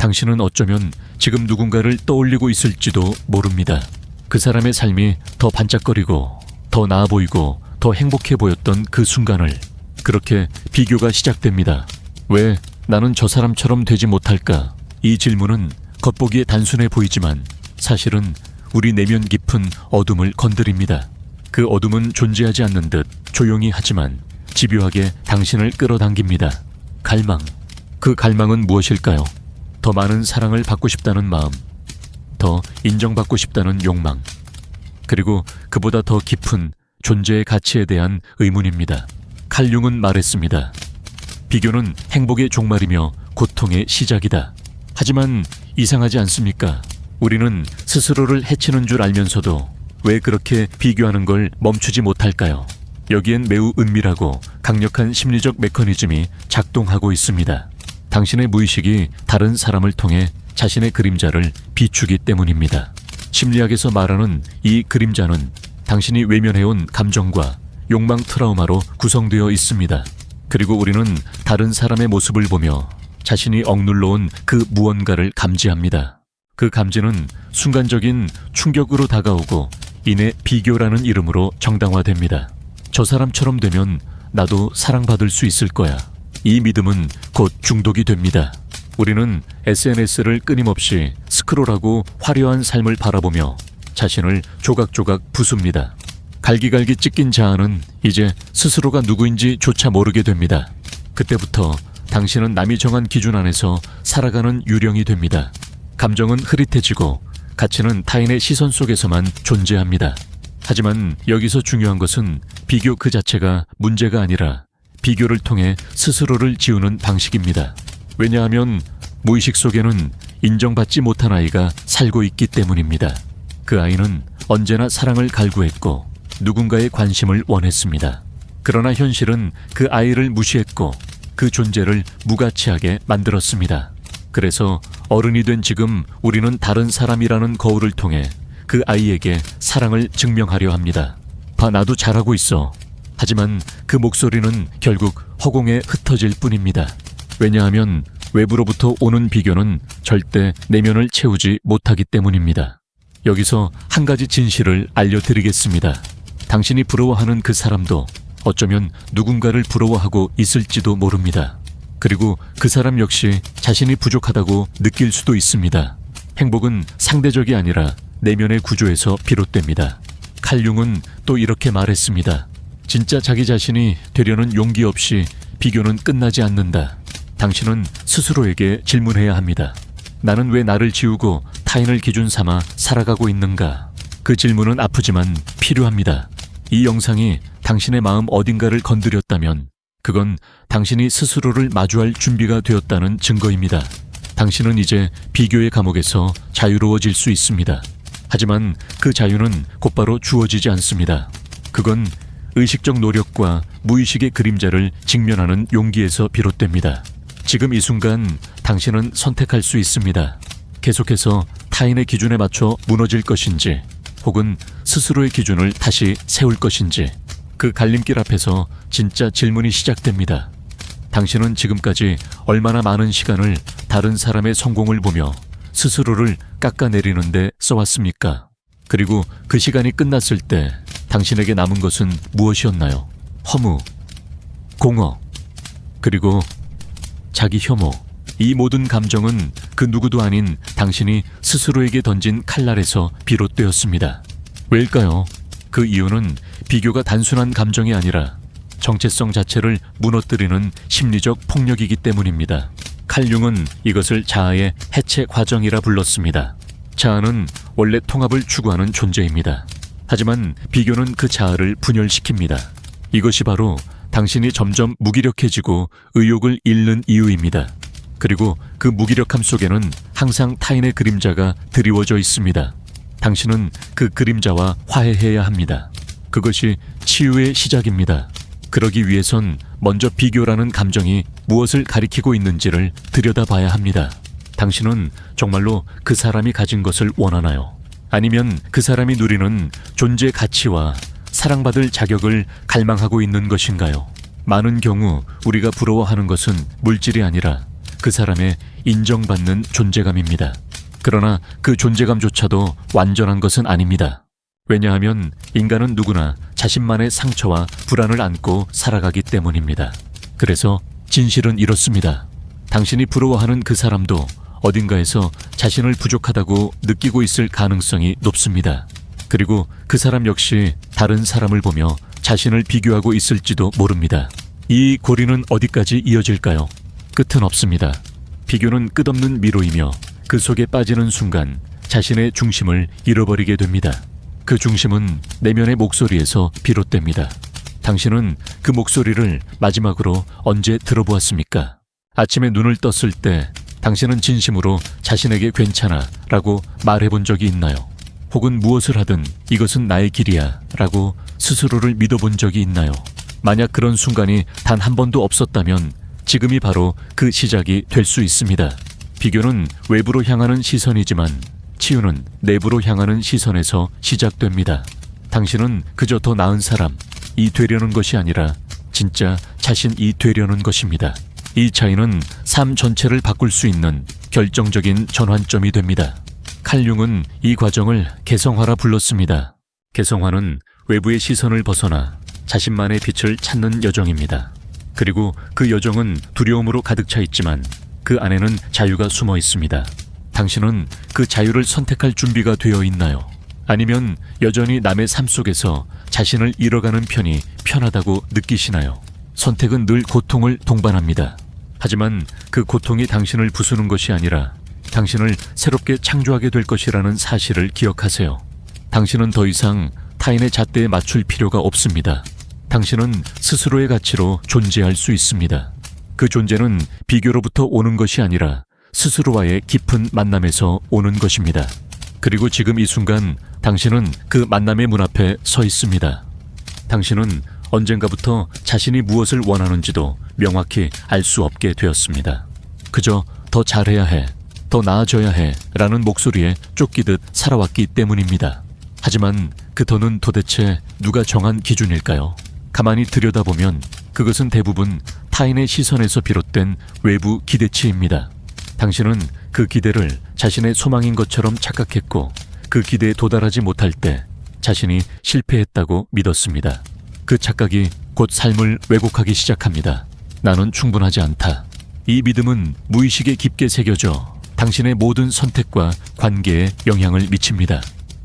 당신은 어쩌면 지금 누군가를 떠올리고 있을지도 모릅니다. 그 사람의 삶이 더 반짝거리고 더 나아 보이고 더 행복해 보였던 그 순간을. 그렇게 비교가 시작됩니다. 왜 나는 저 사람처럼 되지 못할까? 이 질문은 겉보기에 단순해 보이지만 사실은 우리 내면 깊은 어둠을 건드립니다. 그 어둠은 존재하지 않는 듯 조용히 하지만 집요하게 당신을 끌어당깁니다. 갈망. 그 갈망은 무엇일까요? 더 많은 사랑을 받고 싶다는 마음, 더 인정받고 싶다는 욕망, 그리고 그보다 더 깊은 존재의 가치에 대한 의문입니다. 칼 융은 말했습니다. 비교는 행복의 종말이며 고통의 시작이다. 하지만 이상하지 않습니까? 우리는 스스로를 해치는 줄 알면서도 왜 그렇게 비교하는 걸 멈추지 못할까요? 여기엔 매우 은밀하고 강력한 심리적 메커니즘이 작동하고 있습니다. 당신의 무의식이 다른 사람을 통해 자신의 그림자를 비추기 때문입니다. 심리학에서 말하는 이 그림자는 당신이 외면해온 감정과 욕망 트라우마로 구성되어 있습니다. 그리고 우리는 다른 사람의 모습을 보며 자신이 억눌러온 그 무언가를 감지합니다. 그 감지는 순간적인 충격으로 다가오고 이내 비교라는 이름으로 정당화됩니다. 저 사람처럼 되면 나도 사랑받을 수 있을 거야. 이 믿음은 곧 중독이 됩니다. 우리는 SNS를 끊임없이 스크롤하고 화려한 삶을 바라보며 자신을 조각조각 부숩니다. 갈기갈기 찢긴 자아는 이제 스스로가 누구인지조차 모르게 됩니다. 그때부터 당신은 남이 정한 기준 안에서 살아가는 유령이 됩니다. 감정은 흐릿해지고 가치는 타인의 시선 속에서만 존재합니다. 하지만 여기서 중요한 것은 비교 그 자체가 문제가 아니라 비교를 통해 스스로를 지우는 방식입니다. 왜냐하면 무의식 속에는 인정받지 못한 아이가 살고 있기 때문입니다. 그 아이는 언제나 사랑을 갈구했고 누군가의 관심을 원했습니다. 그러나 현실은 그 아이를 무시했고 그 존재를 무가치하게 만들었습니다. 그래서 어른이 된 지금 우리는 다른 사람이라는 거울을 통해 그 아이에게 사랑을 증명하려 합니다. 봐, 나도 잘하고 있어. 하지만 그 목소리는 결국 허공에 흩어질 뿐입니다. 왜냐하면 외부로부터 오는 비교는 절대 내면을 채우지 못하기 때문입니다. 여기서 한 가지 진실을 알려드리겠습니다. 당신이 부러워하는 그 사람도 어쩌면 누군가를 부러워하고 있을지도 모릅니다. 그리고 그 사람 역시 자신이 부족하다고 느낄 수도 있습니다. 행복은 상대적이 아니라 내면의 구조에서 비롯됩니다. 칼 융은 또 이렇게 말했습니다. 진짜 자기 자신이 되려는 용기 없이 비교는 끝나지 않는다. 당신은 스스로에게 질문해야 합니다. 나는 왜 나를 지우고 타인을 기준 삼아 살아가고 있는가? 그 질문은 아프지만 필요합니다. 이 영상이 당신의 마음 어딘가를 건드렸다면 그건 당신이 스스로를 마주할 준비가 되었다는 증거입니다. 당신은 이제 비교의 감옥에서 자유로워질 수 있습니다. 하지만 그 자유는 곧바로 주어지지 않습니다. 그건 의식적 노력과 무의식의 그림자를 직면하는 용기에서 비롯됩니다. 지금 이 순간 당신은 선택할 수 있습니다. 계속해서 타인의 기준에 맞춰 무너질 것인지 혹은 스스로의 기준을 다시 세울 것인지 그 갈림길 앞에서 진짜 질문이 시작됩니다. 당신은 지금까지 얼마나 많은 시간을 다른 사람의 성공을 보며 스스로를 깎아내리는데 써왔습니까? 그리고 그 시간이 끝났을 때 당신에게 남은 것은 무엇이었나요? 허무, 공허, 그리고 자기 혐오. 이 모든 감정은 그 누구도 아닌 당신이 스스로에게 던진 칼날에서 비롯되었습니다. 왜일까요? 그 이유는 비교가 단순한 감정이 아니라 정체성 자체를 무너뜨리는 심리적 폭력이기 때문입니다. 칼 융은 이것을 자아의 해체 과정이라 불렀습니다. 자아는 원래 통합을 추구하는 존재입니다. 하지만 비교는 그 자아를 분열시킵니다. 이것이 바로 당신이 점점 무기력해지고 의욕을 잃는 이유입니다. 그리고 그 무기력함 속에는 항상 타인의 그림자가 드리워져 있습니다. 당신은 그 그림자와 화해해야 합니다. 그것이 치유의 시작입니다. 그러기 위해선 먼저 비교라는 감정이 무엇을 가리키고 있는지를 들여다봐야 합니다. 당신은 정말로 그 사람이 가진 것을 원하나요? 아니면 그 사람이 누리는 존재 가치와 사랑받을 자격을 갈망하고 있는 것인가요? 많은 경우 우리가 부러워하는 것은 물질이 아니라 그 사람의 인정받는 존재감입니다. 그러나 그 존재감조차도 완전한 것은 아닙니다. 왜냐하면 인간은 누구나 자신만의 상처와 불안을 안고 살아가기 때문입니다. 그래서 진실은 이렇습니다. 당신이 부러워하는 그 사람도 어딘가에서 자신을 부족하다고 느끼고 있을 가능성이 높습니다. 그리고 그 사람 역시 다른 사람을 보며 자신을 비교하고 있을지도 모릅니다. 이 고리는 어디까지 이어질까요? 끝은 없습니다. 비교는 끝없는 미로이며 그 속에 빠지는 순간 자신의 중심을 잃어버리게 됩니다. 그 중심은 내면의 목소리에서 비롯됩니다. 당신은 그 목소리를 마지막으로 언제 들어보았습니까? 아침에 눈을 떴을 때 당신은 진심으로 자신에게 괜찮아 라고 말해본 적이 있나요? 혹은 무엇을 하든 이것은 나의 길이야 라고 스스로를 믿어본 적이 있나요? 만약 그런 순간이 단 한 번도 없었다면 지금이 바로 그 시작이 될 수 있습니다. 비교는 외부로 향하는 시선이지만 치유는 내부로 향하는 시선에서 시작됩니다. 당신은 그저 더 나은 사람이 되려는 것이 아니라 진짜 자신이 되려는 것입니다. 이 차이는 삶 전체를 바꿀 수 있는 결정적인 전환점이 됩니다. 칼 융은 이 과정을 개성화라 불렀습니다. 개성화는 외부의 시선을 벗어나 자신만의 빛을 찾는 여정입니다. 그리고 그 여정은 두려움으로 가득 차 있지만 그 안에는 자유가 숨어 있습니다. 당신은 그 자유를 선택할 준비가 되어 있나요? 아니면 여전히 남의 삶 속에서 자신을 잃어가는 편이 편하다고 느끼시나요? 선택은 늘 고통을 동반합니다. 하지만 그 고통이 당신을 부수는 것이 아니라 당신을 새롭게 창조하게 될 것이라는 사실을 기억하세요. 당신은 더 이상 타인의 잣대에 맞출 필요가 없습니다. 당신은 스스로의 가치로 존재할 수 있습니다. 그 존재는 비교로부터 오는 것이 아니라 스스로와의 깊은 만남에서 오는 것입니다. 그리고 지금 이 순간 당신은 그 만남의 문 앞에 서 있습니다. 당신은 언젠가부터 자신이 무엇을 원하는지도 명확히 알 수 없게 되었습니다. 그저 더 잘해야 해, 더 나아져야 해 라는 목소리에 쫓기듯 살아왔기 때문입니다. 하지만 그 더는 도대체 누가 정한 기준일까요? 가만히 들여다보면 그것은 대부분 타인의 시선에서 비롯된 외부 기대치입니다. 당신은 그 기대를 자신의 소망인 것처럼 착각했고 그 기대에 도달하지 못할 때 자신이 실패했다고 믿었습니다. 그 착각이 곧 삶을 왜곡하기 시작합니다. 나는 충분하지 않다. 이 믿음은 무의식에 깊게 새겨져 당신의 모든 선택과 관계에 영향을 미칩니다.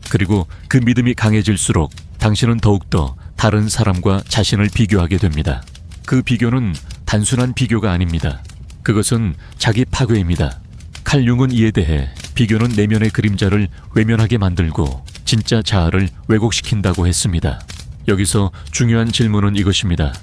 그리고 그 믿음이 강해질수록 당신은 더욱더 다른 사람과 자신을 비교하게 됩니다. 그 비교는 단순한 비교가 아닙니다. 그것은 자기 파괴입니다. 칼 융은 이에 대해 비교는 내면의 그림자를 외면하게 만들고 진짜 자아를 왜곡시킨다고 했습니다. 여기서 중요한 질문은 이것입니다.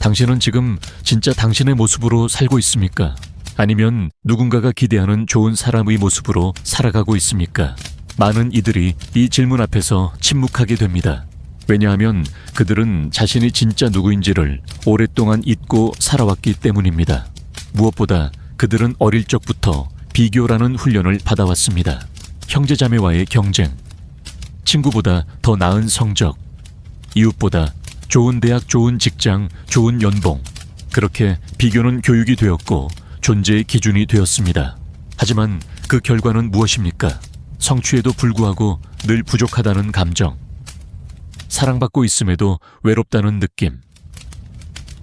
당신은 지금 진짜 당신의 모습으로 살고 있습니까? 아니면 누군가가 기대하는 좋은 사람의 모습으로 살아가고 있습니까? 많은 이들이 이 질문 앞에서 침묵하게 됩니다. 왜냐하면 그들은 자신이 진짜 누구인지를 오랫동안 잊고 살아왔기 때문입니다. 무엇보다 그들은 어릴 적부터 비교라는 훈련을 받아왔습니다. 형제자매와의 경쟁, 친구보다 더 나은 성적, 이웃보다 좋은 대학, 좋은 직장, 좋은 연봉. 그렇게 비교는 교육이 되었고 존재의 기준이 되었습니다. 하지만 그 결과는 무엇입니까? 성취에도 불구하고 늘 부족하다는 감정, 사랑받고 있음에도 외롭다는 느낌,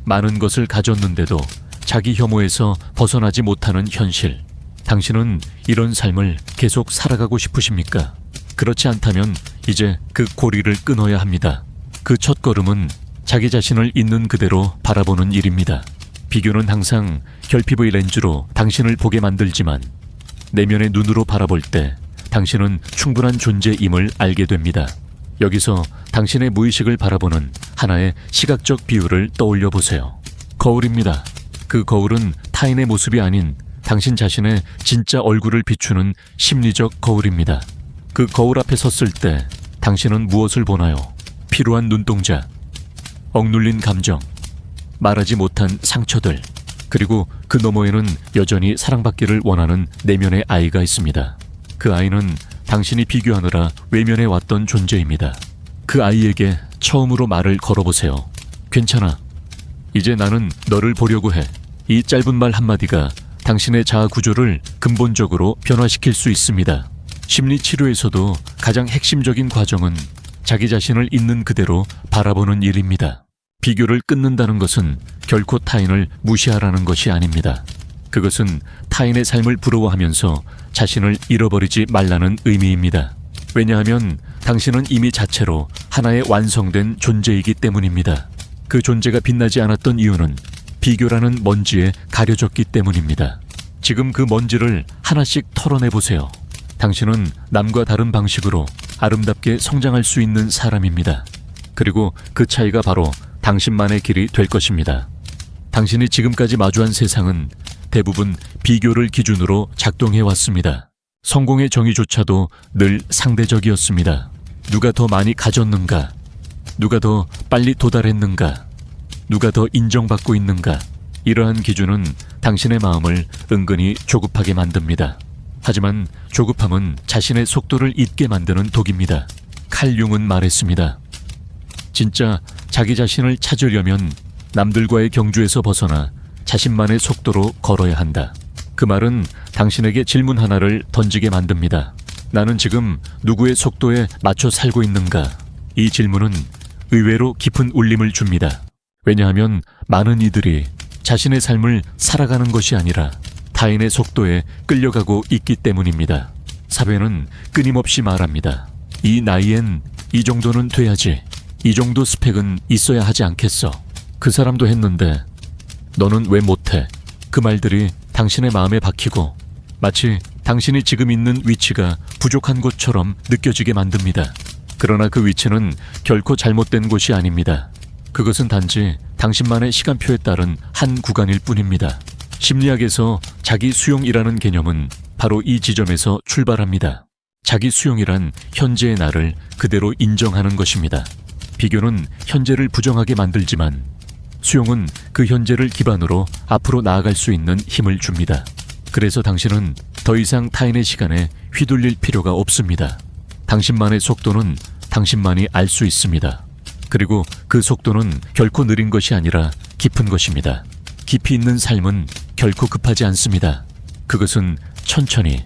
많은 것을 가졌는데도 자기 혐오에서 벗어나지 못하는 현실. 당신은 이런 삶을 계속 살아가고 싶으십니까? 그렇지 않다면 이제 그 고리를 끊어야 합니다. 그 첫 걸음은 자기 자신을 있는 그대로 바라보는 일입니다. 비교는 항상 결핍의 렌즈로 당신을 보게 만들지만 내면의 눈으로 바라볼 때 당신은 충분한 존재임을 알게 됩니다. 여기서 당신의 무의식을 바라보는 하나의 시각적 비유를 떠올려 보세요. 거울입니다. 그 거울은 타인의 모습이 아닌 당신 자신의 진짜 얼굴을 비추는 심리적 거울입니다. 그 거울 앞에 섰을 때 당신은 무엇을 보나요? 피로한 눈동자, 억눌린 감정, 말하지 못한 상처들, 그리고 그 너머에는 여전히 사랑받기를 원하는 내면의 아이가 있습니다. 그 아이는 당신이 비교하느라 외면해 왔던 존재입니다. 그 아이에게 처음으로 말을 걸어보세요. 괜찮아. 이제 나는 너를 보려고 해. 이 짧은 말 한마디가 당신의 자아 구조를 근본적으로 변화시킬 수 있습니다. 심리 치료에서도 가장 핵심적인 과정은 자기 자신을 있는 그대로 바라보는 일입니다. 비교를 끊는다는 것은 결코 타인을 무시하라는 것이 아닙니다. 그것은 타인의 삶을 부러워하면서 자신을 잃어버리지 말라는 의미입니다. 왜냐하면 당신은 이미 자체로 하나의 완성된 존재이기 때문입니다. 그 존재가 빛나지 않았던 이유는 비교라는 먼지에 가려졌기 때문입니다. 지금 그 먼지를 하나씩 털어내보세요. 당신은 남과 다른 방식으로 아름답게 성장할 수 있는 사람입니다. 그리고 그 차이가 바로 당신만의 길이 될 것입니다. 당신이 지금까지 마주한 세상은 대부분 비교를 기준으로 작동해 왔습니다. 성공의 정의조차도 늘 상대적이었습니다. 누가 더 많이 가졌는가? 누가 더 빨리 도달했는가? 누가 더 인정받고 있는가? 이러한 기준은 당신의 마음을 은근히 조급하게 만듭니다. 하지만 조급함은 자신의 속도를 잊게 만드는 독입니다. 칼 융은 말했습니다. 진짜 자기 자신을 찾으려면 남들과의 경주에서 벗어나 자신만의 속도로 걸어야 한다. 그 말은 당신에게 질문 하나를 던지게 만듭니다. 나는 지금 누구의 속도에 맞춰 살고 있는가? 이 질문은 의외로 깊은 울림을 줍니다. 왜냐하면 많은 이들이 자신의 삶을 살아가는 것이 아니라 타인의 속도에 끌려가고 있기 때문입니다. 사회는 끊임없이 말합니다. 이 나이엔 이 정도는 돼야지. 이 정도 스펙은 있어야 하지 않겠어. 그 사람도 했는데 너는 왜 못해? 그 말들이 당신의 마음에 박히고 마치 당신이 지금 있는 위치가 부족한 것처럼 느껴지게 만듭니다. 그러나 그 위치는 결코 잘못된 곳이 아닙니다. 그것은 단지 당신만의 시간표에 따른 한 구간일 뿐입니다. 심리학에서 자기 수용이라는 개념은 바로 이 지점에서 출발합니다. 자기 수용이란 현재의 나를 그대로 인정하는 것입니다. 비교는 현재를 부정하게 만들지만 수용은 그 현재를 기반으로 앞으로 나아갈 수 있는 힘을 줍니다. 그래서 당신은 더 이상 타인의 시간에 휘둘릴 필요가 없습니다. 당신만의 속도는 당신만이 알 수 있습니다. 그리고 그 속도는 결코 느린 것이 아니라 깊은 것입니다. 깊이 있는 삶은 결코 급하지 않습니다. 그것은 천천히,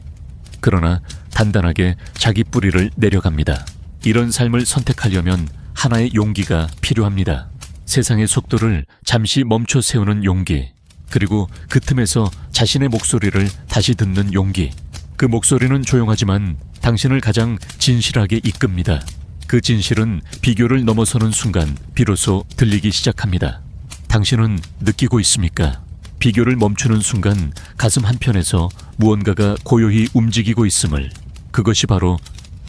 그러나 단단하게 자기 뿌리를 내려갑니다. 이런 삶을 선택하려면 하나의 용기가 필요합니다. 세상의 속도를 잠시 멈춰 세우는 용기, 그리고 그 틈에서 자신의 목소리를 다시 듣는 용기. 그 목소리는 조용하지만 당신을 가장 진실하게 이끕니다. 그 진실은 비교를 넘어서는 순간 비로소 들리기 시작합니다. 당신은 느끼고 있습니까? 비교를 멈추는 순간 가슴 한편에서 무언가가 고요히 움직이고 있음을. 그것이 바로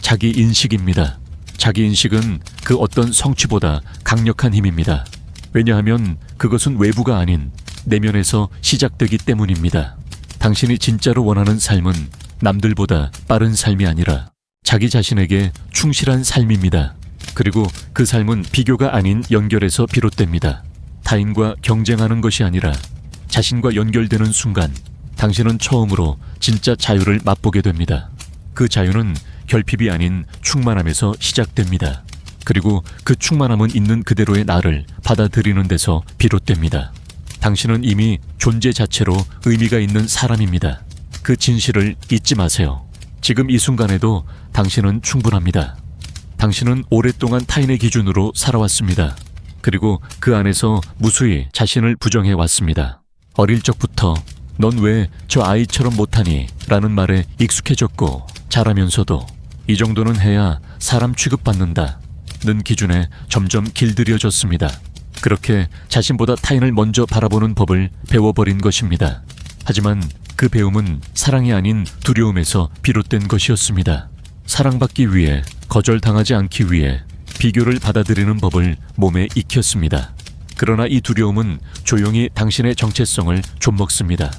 자기 인식입니다. 자기 인식은 그 어떤 성취보다 강력한 힘입니다. 왜냐하면 그것은 외부가 아닌 내면에서 시작되기 때문입니다. 당신이 진짜로 원하는 삶은 남들보다 빠른 삶이 아니라 자기 자신에게 충실한 삶입니다. 그리고 그 삶은 비교가 아닌 연결에서 비롯됩니다. 타인과 경쟁하는 것이 아니라 자신과 연결되는 순간 당신은 처음으로 진짜 자유를 맛보게 됩니다. 그 자유는 결핍이 아닌 충만함에서 시작됩니다. 그리고 그 충만함은 있는 그대로의 나를 받아들이는 데서 비롯됩니다. 당신은 이미 존재 자체로 의미가 있는 사람입니다. 그 진실을 잊지 마세요. 지금 이 순간에도 당신은 충분합니다. 당신은 오랫동안 타인의 기준으로 살아왔습니다. 그리고 그 안에서 무수히 자신을 부정해 왔습니다. 어릴 적부터 넌 왜 저 아이처럼 못하니? 라는 말에 익숙해졌고 자라면서도 이 정도는 해야 사람 취급받는다 는 기준에 점점 길들여졌습니다. 그렇게 자신보다 타인을 먼저 바라보는 법을 배워버린 것입니다. 하지만 그 배움은 사랑이 아닌 두려움에서 비롯된 것이었습니다. 사랑받기 위해, 거절당하지 않기 위해 비교를 받아들이는 법을 몸에 익혔습니다. 그러나 이 두려움은 조용히 당신의 정체성을 좀먹습니다.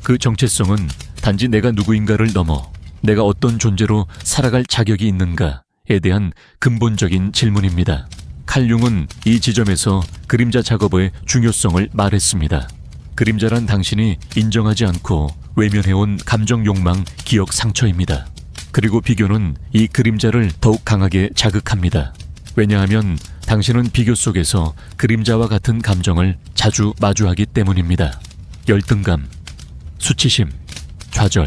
그 정체성은 단지 내가 누구인가를 넘어 내가 어떤 존재로 살아갈 자격이 있는가에 대한 근본적인 질문입니다. 칼 융은 이 지점에서 그림자 작업의 중요성을 말했습니다. 그림자란 당신이 인정하지 않고 외면해온 감정 욕망, 기억 상처입니다. 그리고 비교는 이 그림자를 더욱 강하게 자극합니다. 왜냐하면 당신은 비교 속에서 그림자와 같은 감정을 자주 마주하기 때문입니다. 열등감, 수치심, 좌절,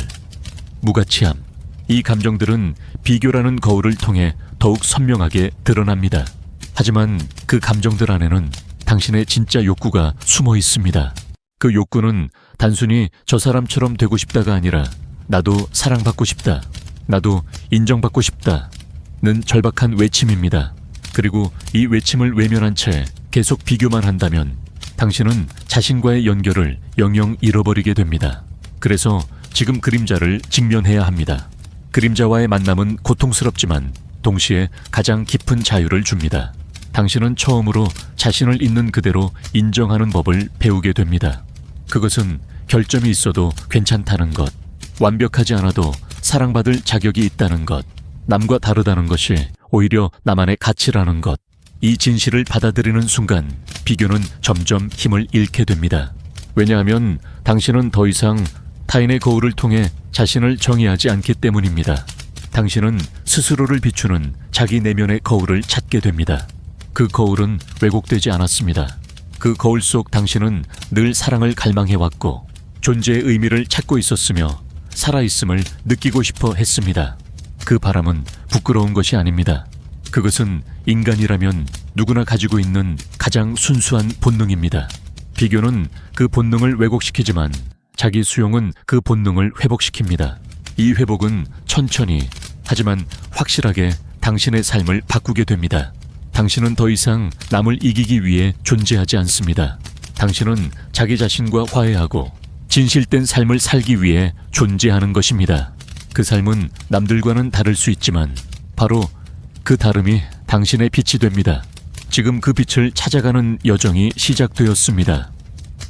무가치함, 이 감정들은 비교라는 거울을 통해 더욱 선명하게 드러납니다. 하지만 그 감정들 안에는 당신의 진짜 욕구가 숨어 있습니다. 그 욕구는 단순히 저 사람처럼 되고 싶다가 아니라 나도 사랑받고 싶다, 나도 인정받고 싶다는 절박한 외침입니다. 그리고 이 외침을 외면한 채 계속 비교만 한다면 당신은 자신과의 연결을 영영 잃어버리게 됩니다. 그래서 지금 그림자를 직면해야 합니다. 그림자와의 만남은 고통스럽지만 동시에 가장 깊은 자유를 줍니다. 당신은 처음으로 자신을 있는 그대로 인정하는 법을 배우게 됩니다. 그것은 결점이 있어도 괜찮다는 것, 완벽하지 않아도 사랑받을 자격이 있다는 것, 남과 다르다는 것이 오히려 나만의 가치라는 것, 이 진실을 받아들이는 순간 비교는 점점 힘을 잃게 됩니다. 왜냐하면 당신은 더 이상 타인의 거울을 통해 자신을 정의하지 않기 때문입니다. 당신은 스스로를 비추는 자기 내면의 거울을 찾게 됩니다. 그 거울은 왜곡되지 않았습니다. 그 거울 속 당신은 늘 사랑을 갈망해왔고 존재의 의미를 찾고 있었으며 살아있음을 느끼고 싶어 했습니다. 그 바람은 부끄러운 것이 아닙니다. 그것은 인간이라면 누구나 가지고 있는 가장 순수한 본능입니다. 비교는 그 본능을 왜곡시키지만 자기 수용은 그 본능을 회복시킵니다. 이 회복은 천천히 하지만 확실하게 당신의 삶을 바꾸게 됩니다. 당신은 더 이상 남을 이기기 위해 존재하지 않습니다. 당신은 자기 자신과 화해하고 진실된 삶을 살기 위해 존재하는 것입니다. 그 삶은 남들과는 다를 수 있지만 바로 그 다름이 당신의 빛이 됩니다. 지금 그 빛을 찾아가는 여정이 시작되었습니다.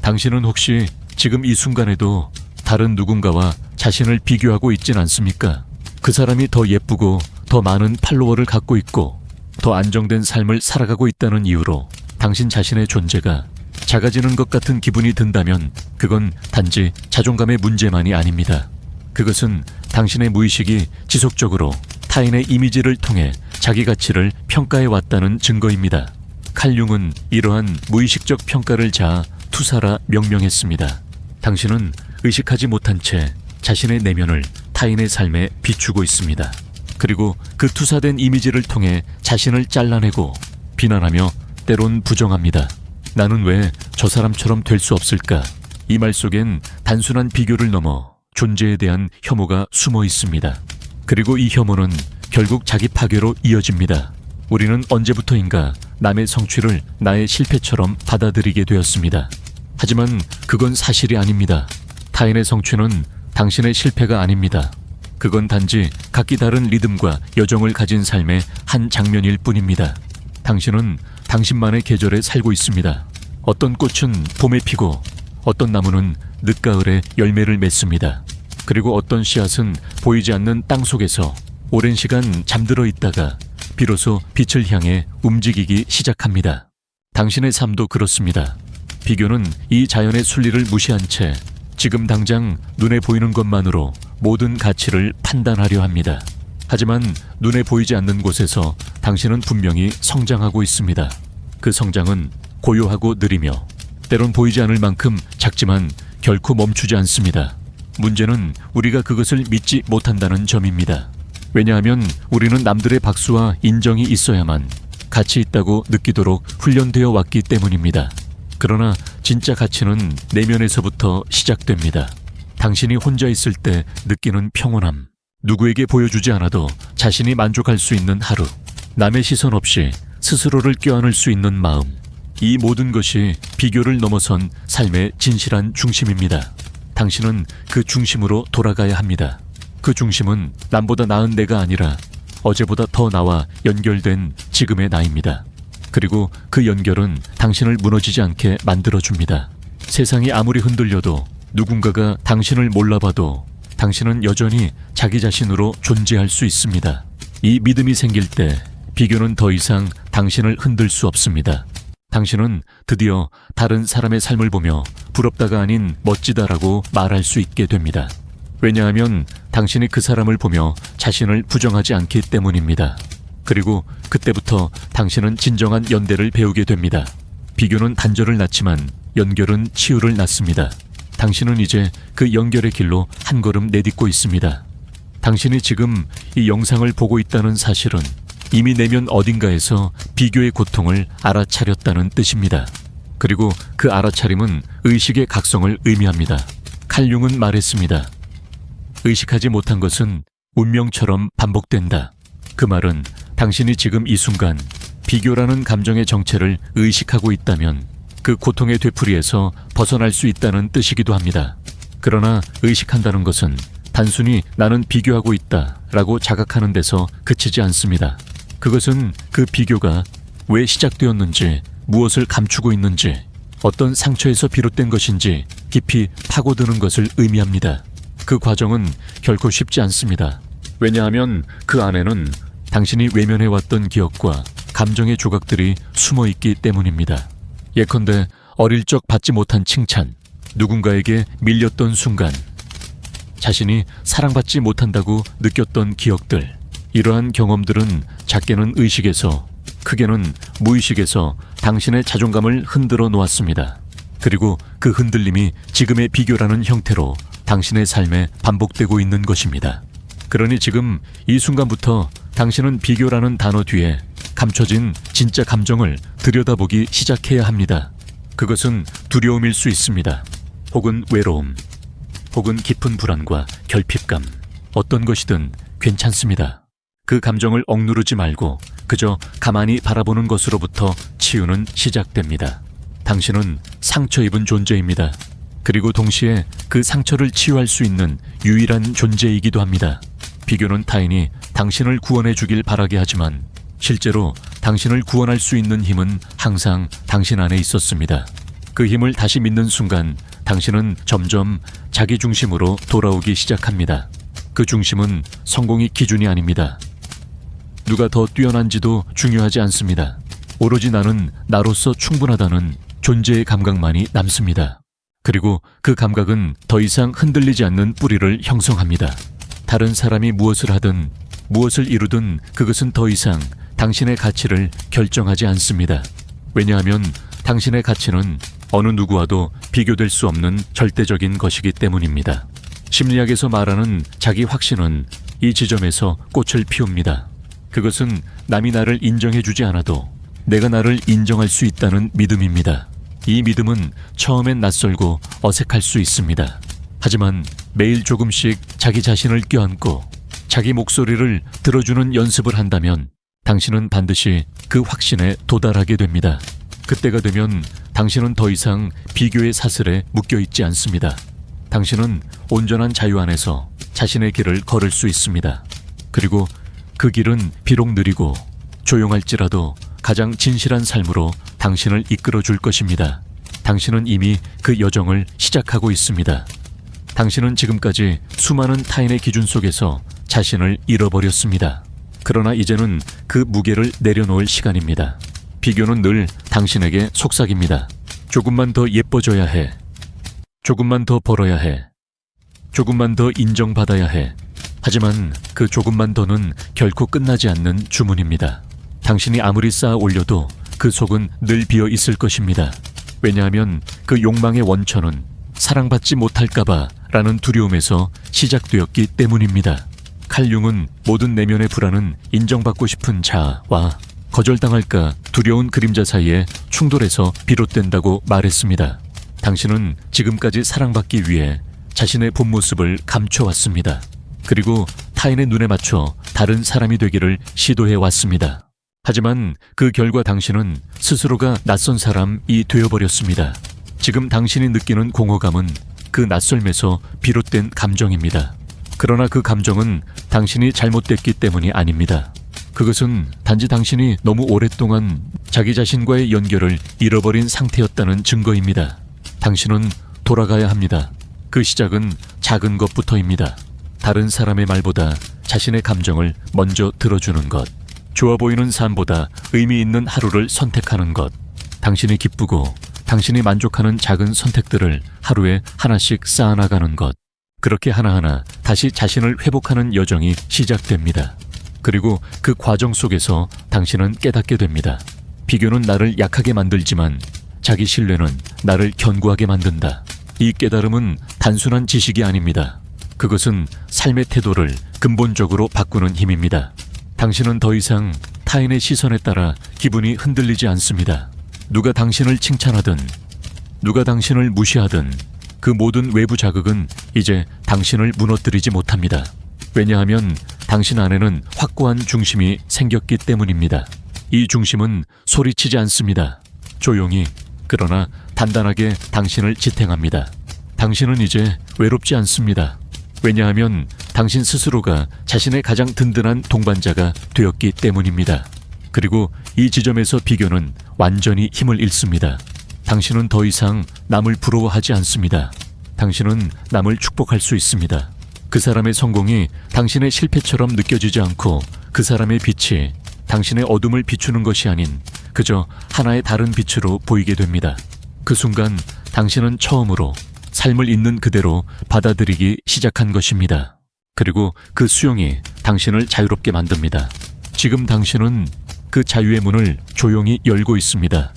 당신은 혹시 지금 이 순간에도 다른 누군가와 자신을 비교하고 있진 않습니까? 그 사람이 더 예쁘고 더 많은 팔로워를 갖고 있고 더 안정된 삶을 살아가고 있다는 이유로 당신 자신의 존재가 작아지는 것 같은 기분이 든다면 그건 단지 자존감의 문제만이 아닙니다. 그것은 당신의 무의식이 지속적으로 타인의 이미지를 통해 자기 가치를 평가해 왔다는 증거입니다. 칼 융은 이러한 무의식적 평가를 자아 투사라 명명했습니다. 당신은 의식하지 못한 채 자신의 내면을 타인의 삶에 비추고 있습니다. 그리고 그 투사된 이미지를 통해 자신을 잘라내고 비난하며 때론 부정합니다. 나는 왜 저 사람처럼 될 수 없을까? 이 말 속엔 단순한 비교를 넘어 존재에 대한 혐오가 숨어 있습니다. 그리고 이 혐오는 결국 자기 파괴로 이어집니다. 우리는 언제부터인가 남의 성취를 나의 실패처럼 받아들이게 되었습니다. 하지만 그건 사실이 아닙니다. 타인의 성취는 당신의 실패가 아닙니다. 그건 단지 각기 다른 리듬과 여정을 가진 삶의 한 장면일 뿐입니다. 당신은 당신만의 계절에 살고 있습니다. 어떤 꽃은 봄에 피고 어떤 나무는 늦가을에 열매를 맺습니다. 그리고 어떤 씨앗은 보이지 않는 땅 속에서 오랜 시간 잠들어 있다가 비로소 빛을 향해 움직이기 시작합니다. 당신의 삶도 그렇습니다. 비교는 이 자연의 순리를 무시한 채 지금 당장 눈에 보이는 것만으로 모든 가치를 판단하려 합니다. 하지만 눈에 보이지 않는 곳에서 당신은 분명히 성장하고 있습니다. 그 성장은 고요하고 느리며 때론 보이지 않을 만큼 작지만 결코 멈추지 않습니다. 문제는 우리가 그것을 믿지 못한다는 점입니다. 왜냐하면 우리는 남들의 박수와 인정이 있어야만 가치 있다고 느끼도록 훈련되어 왔기 때문입니다. 그러나 진짜 가치는 내면에서부터 시작됩니다. 당신이 혼자 있을 때 느끼는 평온함, 누구에게 보여주지 않아도 자신이 만족할 수 있는 하루, 남의 시선 없이 스스로를 껴안을 수 있는 마음, 이 모든 것이 비교를 넘어선 삶의 진실한 중심입니다. 당신은 그 중심으로 돌아가야 합니다. 그 중심은 남보다 나은 내가 아니라 어제보다 더 나와 연결된 지금의 나입니다. 그리고 그 연결은 당신을 무너지지 않게 만들어줍니다. 세상이 아무리 흔들려도 누군가가 당신을 몰라봐도 당신은 여전히 자기 자신으로 존재할 수 있습니다. 이 믿음이 생길 때 비교는 더 이상 당신을 흔들 수 없습니다. 당신은 드디어 다른 사람의 삶을 보며 부럽다가 아닌 멋지다라고 말할 수 있게 됩니다. 왜냐하면 당신이 그 사람을 보며 자신을 부정하지 않기 때문입니다. 그리고 그때부터 당신은 진정한 연대를 배우게 됩니다. 비교는 단절을 낳지만 연결은 치유를 낳습니다. 당신은 이제 그 연결의 길로 한 걸음 내딛고 있습니다. 당신이 지금 이 영상을 보고 있다는 사실은 이미 내면 어딘가에서 비교의 고통을 알아차렸다는 뜻입니다. 그리고 그 알아차림은 의식의 각성을 의미합니다. 칼 융은 말했습니다. 의식하지 못한 것은 운명처럼 반복된다. 그 말은 당신이 지금 이 순간 비교라는 감정의 정체를 의식하고 있다면 그 고통의 되풀이에서 벗어날 수 있다는 뜻이기도 합니다. 그러나 의식한다는 것은 단순히 나는 비교하고 있다 라고 자각하는 데서 그치지 않습니다. 그것은 그 비교가 왜 시작되었는지, 무엇을 감추고 있는지, 어떤 상처에서 비롯된 것인지 깊이 파고드는 것을 의미합니다. 그 과정은 결코 쉽지 않습니다. 왜냐하면 그 안에는 당신이 외면해왔던 기억과 감정의 조각들이 숨어있기 때문입니다. 예컨대 어릴 적 받지 못한 칭찬, 누군가에게 밀렸던 순간, 자신이 사랑받지 못한다고 느꼈던 기억들, 이러한 경험들은 작게는 의식에서, 크게는 무의식에서 당신의 자존감을 흔들어 놓았습니다. 그리고 그 흔들림이 지금의 비교라는 형태로 당신의 삶에 반복되고 있는 것입니다. 그러니 지금 이 순간부터 당신은 비교라는 단어 뒤에 감춰진 진짜 감정을 들여다보기 시작해야 합니다. 그것은 두려움일 수 있습니다. 혹은 외로움, 혹은 깊은 불안과 결핍감, 어떤 것이든 괜찮습니다. 그 감정을 억누르지 말고 그저 가만히 바라보는 것으로부터 치유는 시작됩니다. 당신은 상처 입은 존재입니다. 그리고 동시에 그 상처를 치유할 수 있는 유일한 존재이기도 합니다. 비교는 타인이 당신을 구원해 주길 바라게 하지만 실제로 당신을 구원할 수 있는 힘은 항상 당신 안에 있었습니다. 그 힘을 다시 믿는 순간 당신은 점점 자기 중심으로 돌아오기 시작합니다. 그 중심은 성공이 기준이 아닙니다. 누가 더 뛰어난지도 중요하지 않습니다. 오로지 나는 나로서 충분하다는 존재의 감각만이 남습니다. 그리고 그 감각은 더 이상 흔들리지 않는 뿌리를 형성합니다. 다른 사람이 무엇을 하든 무엇을 이루든 그것은 더 이상 당신의 가치를 결정하지 않습니다. 왜냐하면 당신의 가치는 어느 누구와도 비교될 수 없는 절대적인 것이기 때문입니다. 심리학에서 말하는 자기 확신은 이 지점에서 꽃을 피웁니다. 그것은 남이 나를 인정해주지 않아도 내가 나를 인정할 수 있다는 믿음입니다. 이 믿음은 처음엔 낯설고 어색할 수 있습니다. 하지만 매일 조금씩 자기 자신을 껴안고 자기 목소리를 들어주는 연습을 한다면 당신은 반드시 그 확신에 도달하게 됩니다. 그때가 되면 당신은 더 이상 비교의 사슬에 묶여있지 않습니다. 당신은 온전한 자유 안에서 자신의 길을 걸을 수 있습니다. 그리고 그 길은 비록 느리고 조용할지라도 가장 진실한 삶으로 당신을 이끌어 줄 것입니다. 당신은 이미 그 여정을 시작하고 있습니다. 당신은 지금까지 수많은 타인의 기준 속에서 자신을 잃어버렸습니다. 그러나 이제는 그 무게를 내려놓을 시간입니다. 비교는 늘 당신에게 속삭입니다. 조금만 더 예뻐져야 해. 조금만 더 벌어야 해. 조금만 더 인정받아야 해. 하지만 그 조금만 더는 결코 끝나지 않는 주문입니다. 당신이 아무리 쌓아 올려도 그 속은 늘 비어 있을 것입니다. 왜냐하면 그 욕망의 원천은 사랑받지 못할까봐 라는 두려움에서 시작되었기 때문입니다. 칼 융은 모든 내면의 불안은 인정받고 싶은 자아와 거절당할까 두려운 그림자 사이의 충돌에서 비롯된다고 말했습니다. 당신은 지금까지 사랑받기 위해 자신의 본 모습을 감춰왔습니다. 그리고 타인의 눈에 맞춰 다른 사람이 되기를 시도해 왔습니다. 하지만 그 결과 당신은 스스로가 낯선 사람이 되어버렸습니다. 지금 당신이 느끼는 공허감은 그 낯설면서 비롯된 감정입니다. 그러나 그 감정은 당신이 잘못됐기 때문이 아닙니다. 그것은 단지 당신이 너무 오랫동안 자기 자신과의 연결을 잃어버린 상태였다는 증거입니다. 당신은 돌아가야 합니다. 그 시작은 작은 것부터입니다. 다른 사람의 말보다 자신의 감정을 먼저 들어주는 것, 좋아 보이는 삶보다 의미 있는 하루를 선택하는 것, 당신이 기쁘고 당신이 만족하는 작은 선택들을 하루에 하나씩 쌓아나가는 것, 그렇게 하나하나 다시 자신을 회복하는 여정이 시작됩니다. 그리고 그 과정 속에서 당신은 깨닫게 됩니다. 비교는 나를 약하게 만들지만 자기 신뢰는 나를 견고하게 만든다. 이 깨달음은 단순한 지식이 아닙니다. 그것은 삶의 태도를 근본적으로 바꾸는 힘입니다. 당신은 더 이상 타인의 시선에 따라 기분이 흔들리지 않습니다. 누가 당신을 칭찬하든 누가 당신을 무시하든 그 모든 외부 자극은 이제 당신을 무너뜨리지 못합니다. 왜냐하면 당신 안에는 확고한 중심이 생겼기 때문입니다. 이 중심은 소리치지 않습니다. 조용히 그러나 단단하게 당신을 지탱합니다. 당신은 이제 외롭지 않습니다. 왜냐하면 당신 스스로가 자신의 가장 든든한 동반자가 되었기 때문입니다. 그리고 이 지점에서 비교는 완전히 힘을 잃습니다. 당신은 더 이상 남을 부러워하지 않습니다. 당신은 남을 축복할 수 있습니다. 그 사람의 성공이 당신의 실패처럼 느껴지지 않고 그 사람의 빛이 당신의 어둠을 비추는 것이 아닌 그저 하나의 다른 빛으로 보이게 됩니다. 그 순간 당신은 처음으로 삶을 있는 그대로 받아들이기 시작한 것입니다. 그리고 그 수용이 당신을 자유롭게 만듭니다. 지금 당신은 그 자유의 문을 조용히 열고 있습니다.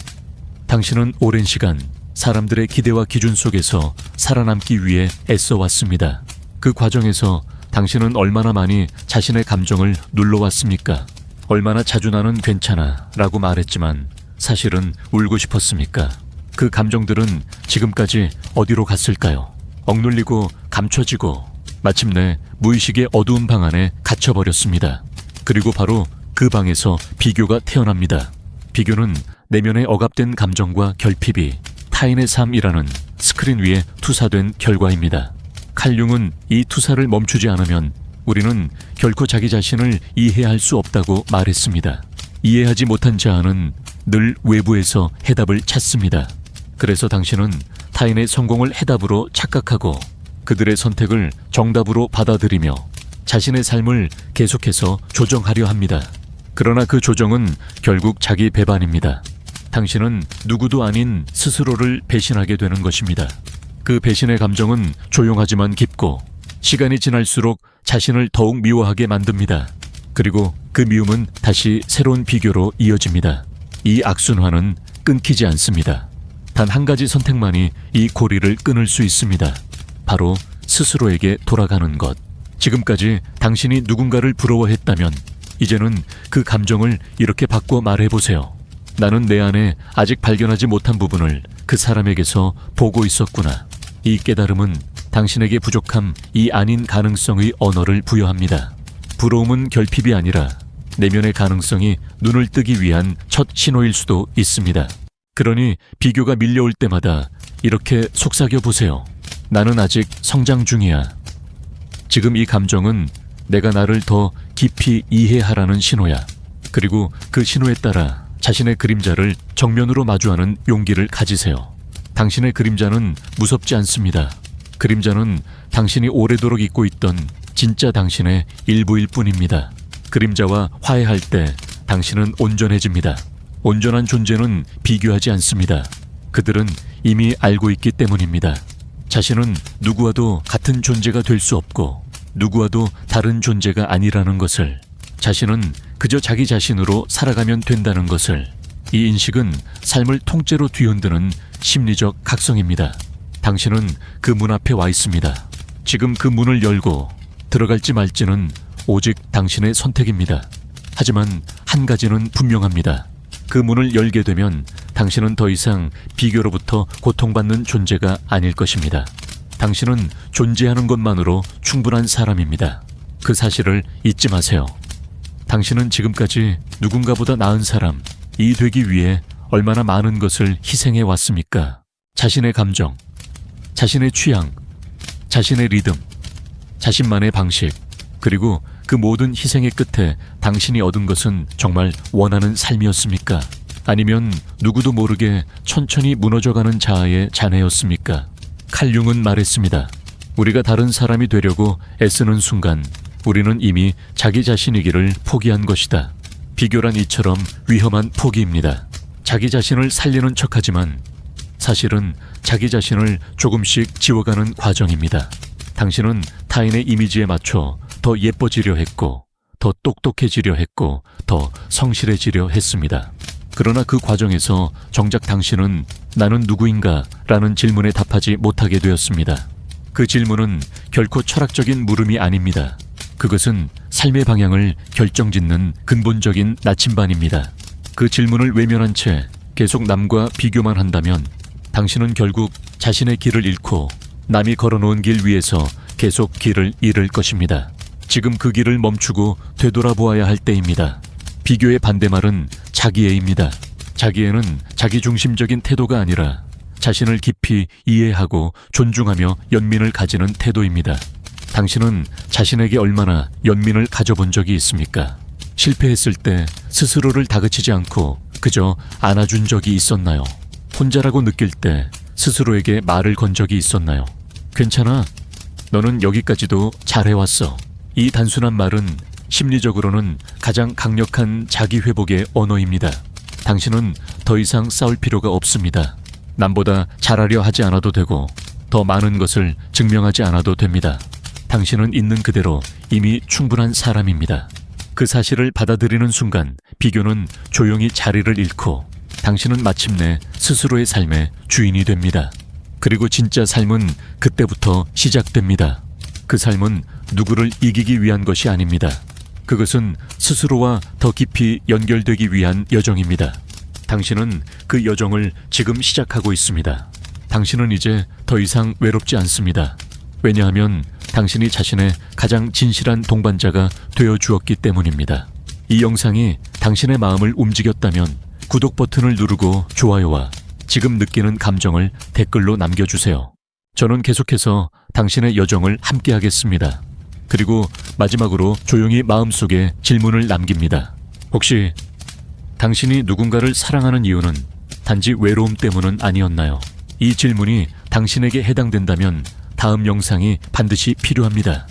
당신은 오랜 시간 사람들의 기대와 기준 속에서 살아남기 위해 애써왔습니다. 그 과정에서 당신은 얼마나 많이 자신의 감정을 눌러왔습니까? 얼마나 자주 나는 괜찮아 라고 말했지만 사실은 울고 싶었습니까? 그 감정들은 지금까지 어디로 갔을까요? 억눌리고 감춰지고 마침내 무의식의 어두운 방 안에 갇혀버렸습니다. 그리고 바로 그 방에서 비교가 태어납니다. 비교는 내면의 억압된 감정과 결핍이 타인의 삶이라는 스크린 위에 투사된 결과입니다. 칼융은 이 투사를 멈추지 않으면 우리는 결코 자기 자신을 이해할 수 없다고 말했습니다. 이해하지 못한 자아는 늘 외부에서 해답을 찾습니다. 그래서 당신은 타인의 성공을 해답으로 착각하고 그들의 선택을 정답으로 받아들이며 자신의 삶을 계속해서 조정하려 합니다. 그러나 그 조정은 결국 자기 배반입니다. 당신은 누구도 아닌 스스로를 배신하게 되는 것입니다. 그 배신의 감정은 조용하지만 깊고 시간이 지날수록 자신을 더욱 미워하게 만듭니다. 그리고 그 미움은 다시 새로운 비교로 이어집니다. 이 악순환은 끊기지 않습니다. 단 한 가지 선택만이 이 고리를 끊을 수 있습니다. 바로 스스로에게 돌아가는 것. 지금까지 당신이 누군가를 부러워했다면 이제는 그 감정을 이렇게 바꿔 말해보세요. 나는 내 안에 아직 발견하지 못한 부분을 그 사람에게서 보고 있었구나. 이 깨달음은 당신에게 부족함, 이 아닌 가능성의 언어를 부여합니다. 부러움은 결핍이 아니라 내면의 가능성이 눈을 뜨기 위한 첫 신호일 수도 있습니다. 그러니 비교가 밀려올 때마다 이렇게 속삭여 보세요. 나는 아직 성장 중이야. 지금 이 감정은 내가 나를 더 깊이 이해하라는 신호야. 그리고 그 신호에 따라 자신의 그림자를 정면으로 마주하는 용기를 가지세요. 당신의 그림자는 무섭지 않습니다. 그림자는 당신이 오래도록 잊고 있던 진짜 당신의 일부일 뿐입니다. 그림자와 화해할 때 당신은 온전해집니다. 온전한 존재는 비교하지 않습니다. 그들은 이미 알고 있기 때문입니다. 자신은 누구와도 같은 존재가 될 수 없고 누구와도 다른 존재가 아니라는 것을, 자신은 그저 자기 자신으로 살아가면 된다는 것을, 이 인식은 삶을 통째로 뒤흔드는 심리적 각성입니다. 당신은 그 문 앞에 와 있습니다. 지금 그 문을 열고 들어갈지 말지는 오직 당신의 선택입니다. 하지만 한 가지는 분명합니다. 그 문을 열게 되면 당신은 더 이상 비교로부터 고통받는 존재가 아닐 것입니다. 당신은 존재하는 것만으로 충분한 사람입니다. 그 사실을 잊지 마세요. 당신은 지금까지 누군가보다 나은 사람, 이 되기 위해 얼마나 많은 것을 희생해 왔습니까? 자신의 감정, 자신의 취향, 자신의 리듬, 자신만의 방식, 그리고 그 모든 희생의 끝에 당신이 얻은 것은 정말 원하는 삶이었습니까? 아니면 누구도 모르게 천천히 무너져가는 자아의 잔해였습니까? 칼융은 말했습니다. 우리가 다른 사람이 되려고 애쓰는 순간 우리는 이미 자기 자신이기를 포기한 것이다. 비교란 이처럼 위험한 포기입니다. 자기 자신을 살리는 척하지만 사실은 자기 자신을 조금씩 지워가는 과정입니다. 당신은 타인의 이미지에 맞춰 더 예뻐지려 했고, 더 똑똑해지려 했고, 더 성실해지려 했습니다. 그러나 그 과정에서 정작 당신은 나는 누구인가? 라는 질문에 답하지 못하게 되었습니다. 그 질문은 결코 철학적인 물음이 아닙니다. 그것은 삶의 방향을 결정짓는 근본적인 나침반입니다. 그 질문을 외면한 채 계속 남과 비교만 한다면 당신은 결국 자신의 길을 잃고 남이 걸어놓은 길 위에서 계속 길을 잃을 것입니다. 지금 그 길을 멈추고 되돌아보아야 할 때입니다. 비교의 반대말은 자기애입니다. 자기애는 자기중심적인 태도가 아니라 자신을 깊이 이해하고 존중하며 연민을 가지는 태도입니다. 당신은 자신에게 얼마나 연민을 가져본 적이 있습니까? 실패했을 때 스스로를 다그치지 않고 그저 안아준 적이 있었나요? 혼자라고 느낄 때 스스로에게 말을 건 적이 있었나요? 괜찮아. 너는 여기까지도 잘해왔어. 이 단순한 말은 심리적으로는 가장 강력한 자기회복의 언어입니다. 당신은 더 이상 싸울 필요가 없습니다. 남보다 잘하려 하지 않아도 되고 더 많은 것을 증명하지 않아도 됩니다. 당신은 있는 그대로 이미 충분한 사람입니다. 그 사실을 받아들이는 순간 비교는 조용히 자리를 잃고 당신은 마침내 스스로의 삶의 주인이 됩니다. 그리고 진짜 삶은 그때부터 시작됩니다. 그 삶은 누구를 이기기 위한 것이 아닙니다. 그것은 스스로와 더 깊이 연결되기 위한 여정입니다. 당신은 그 여정을 지금 시작하고 있습니다. 당신은 이제 더 이상 외롭지 않습니다. 왜냐하면 당신이 자신의 가장 진실한 동반자가 되어 주었기 때문입니다. 이 영상이 당신의 마음을 움직였다면 구독 버튼을 누르고 좋아요와 지금 느끼는 감정을 댓글로 남겨주세요. 저는 계속해서 당신의 여정을 함께 하겠습니다. 그리고 마지막으로 조용히 마음속에 질문을 남깁니다. 혹시 당신이 누군가를 사랑하는 이유는 단지 외로움 때문은 아니었나요? 이 질문이 당신에게 해당된다면 다음 영상이 반드시 필요합니다.